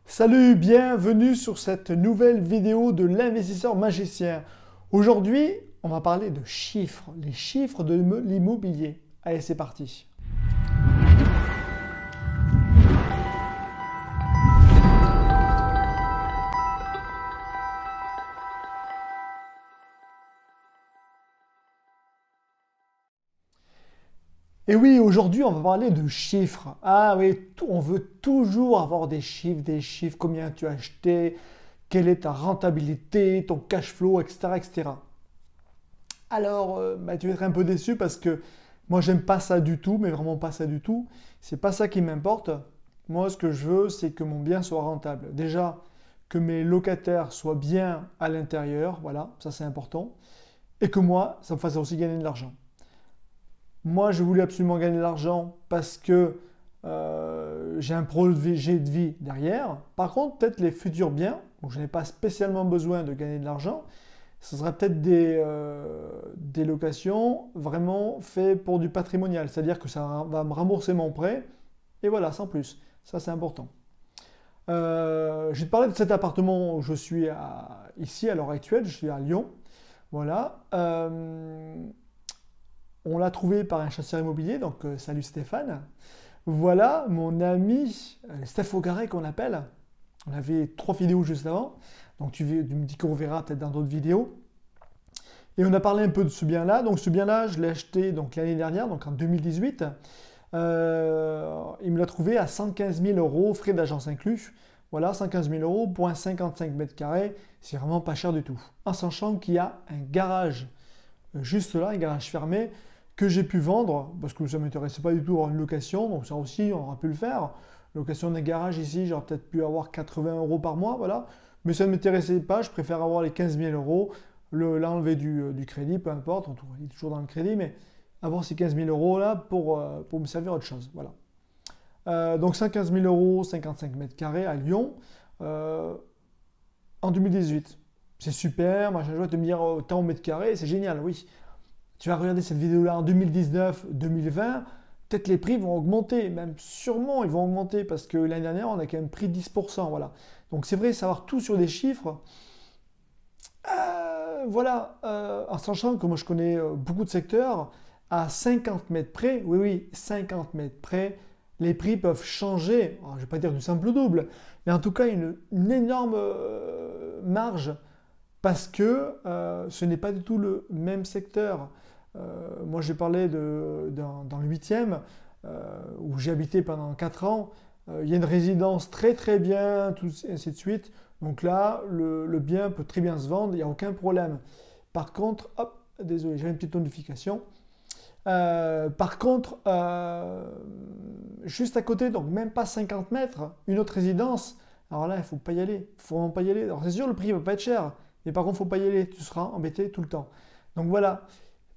Salut, bienvenue sur cette nouvelle vidéo de l'investisseur magicien. Aujourd'hui, on va parler de chiffres, les chiffres de l'immobilier. Allez, c'est parti. Et oui, aujourd'hui, on va parler de chiffres. Ah oui, on veut toujours avoir des chiffres, combien tu as acheté, quelle est ta rentabilité, ton cash flow, etc. etc. Alors, tu vas être un peu déçu parce que moi, j'aime pas ça du tout, mais vraiment pas ça du tout. C'est pas ça qui m'importe. Moi, ce que je veux, c'est que mon bien soit rentable. Déjà, que mes locataires soient bien à l'intérieur, voilà, ça c'est important. Et que moi, ça me fasse aussi gagner de l'argent. Moi, je voulais absolument gagner de l'argent parce que j'ai un projet de vie derrière. Par contre, peut-être les futurs biens, où je n'ai pas spécialement besoin de gagner de l'argent, ce sera peut-être des locations vraiment faites pour du patrimonial. C'est-à-dire que ça va me rembourser mon prêt. Et voilà, sans plus. Ça, c'est important. Je vais te parler de cet appartement où je suis ici à l'heure actuelle. Je suis à Lyon. Voilà. On l'a trouvé par un chasseur immobilier, donc salut Stéphane. Voilà mon ami Steph Augaret qu'on appelle. On avait 3 vidéos juste avant, donc tu me dis qu'on verra peut-être dans d'autres vidéos. Et on a parlé un peu de ce bien-là. Donc ce bien-là, je l'ai acheté donc l'année dernière, donc en 2018. Il me l'a trouvé à 115 000 euros, frais d'agence inclus. Voilà, 115 000 euros, 0,55 mètres carrés, c'est vraiment pas cher du tout. En sachant qu'il y a un garage juste là, un garage fermé, que j'ai pu vendre, parce que ça ne m'intéressait pas du tout avoir une location, donc ça aussi, on aura pu le faire. Location d'un garage ici, j'aurais peut-être pu avoir 80 euros par mois, voilà. Mais ça ne m'intéressait pas, je préfère avoir les 15 000 euros, l'enlever du crédit, peu importe, il est toujours dans le crédit, mais avoir ces 15 000 euros là pour me servir autre chose, voilà. Donc 115 000 euros, 55 mètres carrés à Lyon, en 2018. C'est super, machin, je vais te me dire tant au mètre carré, c'est génial, oui. Tu vas regarder cette vidéo-là en 2019-2020, peut-être les prix vont augmenter, même sûrement ils vont augmenter parce que l'année dernière on a quand même pris 10%, voilà. Donc c'est vrai, savoir tout sur des chiffres, voilà, en sachant que moi je connais beaucoup de secteurs, à 50 mètres près, oui oui, 50 mètres près, les prix peuvent changer, alors, je ne vais pas dire du simple au double, mais en tout cas une énorme marge parce que ce n'est pas du tout le même secteur. Moi, j'ai parlé dans le 8e, où j'ai habité pendant 4 ans. Il y a une résidence très très bien, ainsi de suite. Donc là, le bien peut très bien se vendre, il n'y a aucun problème. Par contre, hop, désolé, j'ai une petite notification. Par contre, juste à côté, donc même pas 50 mètres, une autre résidence. Alors là, il ne faut pas y aller. Il faut vraiment pas y aller. Alors c'est sûr, le prix ne va pas être cher. Mais par contre, il ne faut pas y aller. Tu seras embêté tout le temps. Donc voilà.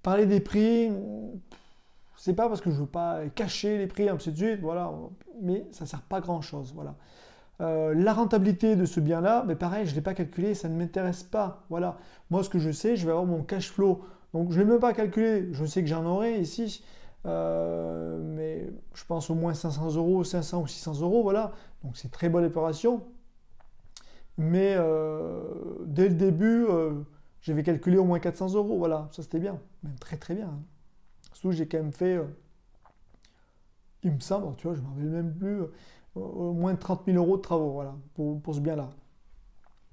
Parler des prix, c'est pas parce que je veux pas cacher les prix, ainsi de suite, voilà, mais ça sert pas à grand chose, voilà. La rentabilité de ce bien-là, mais pareil, je ne l'ai pas calculé, ça ne m'intéresse pas, voilà. Moi, ce que je sais, je vais avoir mon cash flow, donc je ne l'ai même pas calculé, je sais que j'en aurai ici, mais je pense au moins 500 euros, 500 ou 600 euros, voilà, donc c'est très bonne opération, mais dès le début, j'avais calculé au moins 400 euros, voilà, ça c'était bien, même très très bien, hein. Surtout j'ai quand même fait, il me semble, tu vois, je ne m'en rappelle même plus, au moins 30 000 euros de travaux, voilà, pour ce bien-là.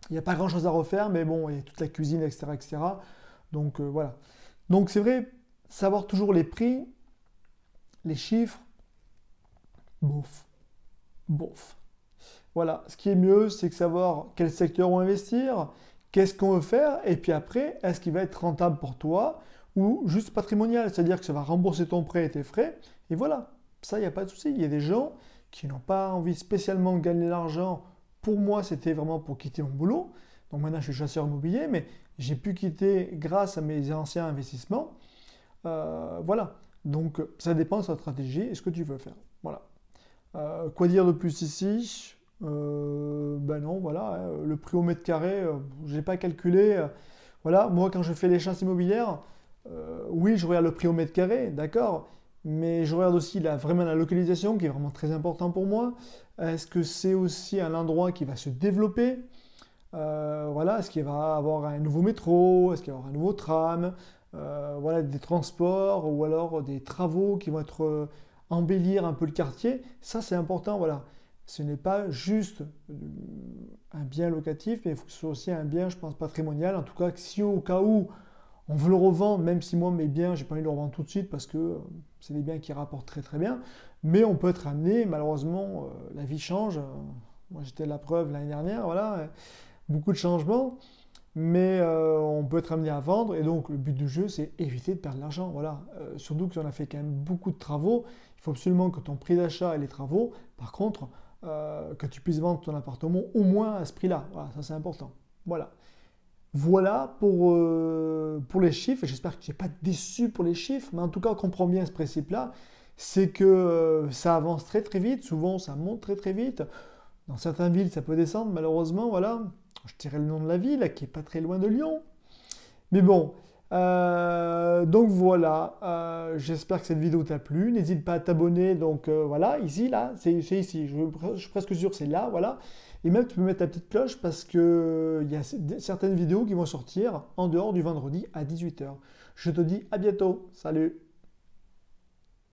Il n'y a pas grand-chose à refaire, mais bon, il y a toute la cuisine, etc., etc. Donc voilà. Donc c'est vrai, savoir toujours les prix, les chiffres, bof, bof. Voilà, ce qui est mieux, c'est que savoir quel secteur on investir, qu'est-ce qu'on veut faire, et puis après, est-ce qu'il va être rentable pour toi ou juste patrimonial, c'est-à-dire que ça va rembourser ton prêt et tes frais, et voilà, ça, il n'y a pas de souci. Il y a des gens qui n'ont pas envie spécialement de gagner de l'argent. Pour moi, c'était vraiment pour quitter mon boulot. Donc maintenant, je suis chasseur immobilier, mais j'ai pu quitter grâce à mes anciens investissements. Voilà, donc ça dépend de sa stratégie et ce que tu veux faire. Voilà. Quoi dire de plus ici? Ben non, voilà, hein, le prix au mètre carré, je n'ai pas calculé. Voilà, moi quand je fais les chasses immobilières, oui, je regarde le prix au mètre carré, d'accord, mais je regarde aussi vraiment la localisation qui est vraiment très important pour moi. Est-ce que c'est aussi un endroit qui va se développer? Voilà, est-ce qu'il va avoir un nouveau métro? Est-ce qu'il va y avoir un nouveau tram? Voilà, des transports ou alors des travaux qui vont être embellir un peu le quartier. Ça, c'est important, voilà. Ce n'est pas juste un bien locatif, mais il faut que ce soit aussi un bien, je pense, patrimonial. En tout cas, si au cas où on veut le revendre, même si moi, mes biens, j'ai pas envie de le revendre tout de suite parce que c'est des biens qui rapportent très très bien. Mais on peut être amené, malheureusement, la vie change. Moi, j'étais la preuve l'année dernière, voilà, beaucoup de changements. Mais on peut être amené à vendre et donc le but du jeu c'est éviter de perdre l'argent. Voilà. Surtout qu'on a fait quand même beaucoup de travaux. Il faut absolument que ton prix d'achat ait les travaux. Par contre, que tu puisses vendre ton appartement au moins à ce prix-là. Voilà, ça c'est important. Voilà. Voilà pour les chiffres. J'espère que tu n'es pas déçu pour les chiffres, mais en tout cas on comprend bien ce principe-là. C'est que ça avance très très vite. Souvent ça monte très très vite. Dans certaines villes ça peut descendre malheureusement. Voilà. Je dirais le nom de la ville, qui est pas très loin de Lyon. Mais bon, donc voilà, j'espère que cette vidéo t'a plu. N'hésite pas à t'abonner, donc voilà, ici, là, c'est ici, je suis presque sûr que c'est là, voilà. Et même tu peux mettre ta petite cloche parce que il y a certaines vidéos qui vont sortir en dehors du vendredi à 18 h. Je te dis à bientôt, salut!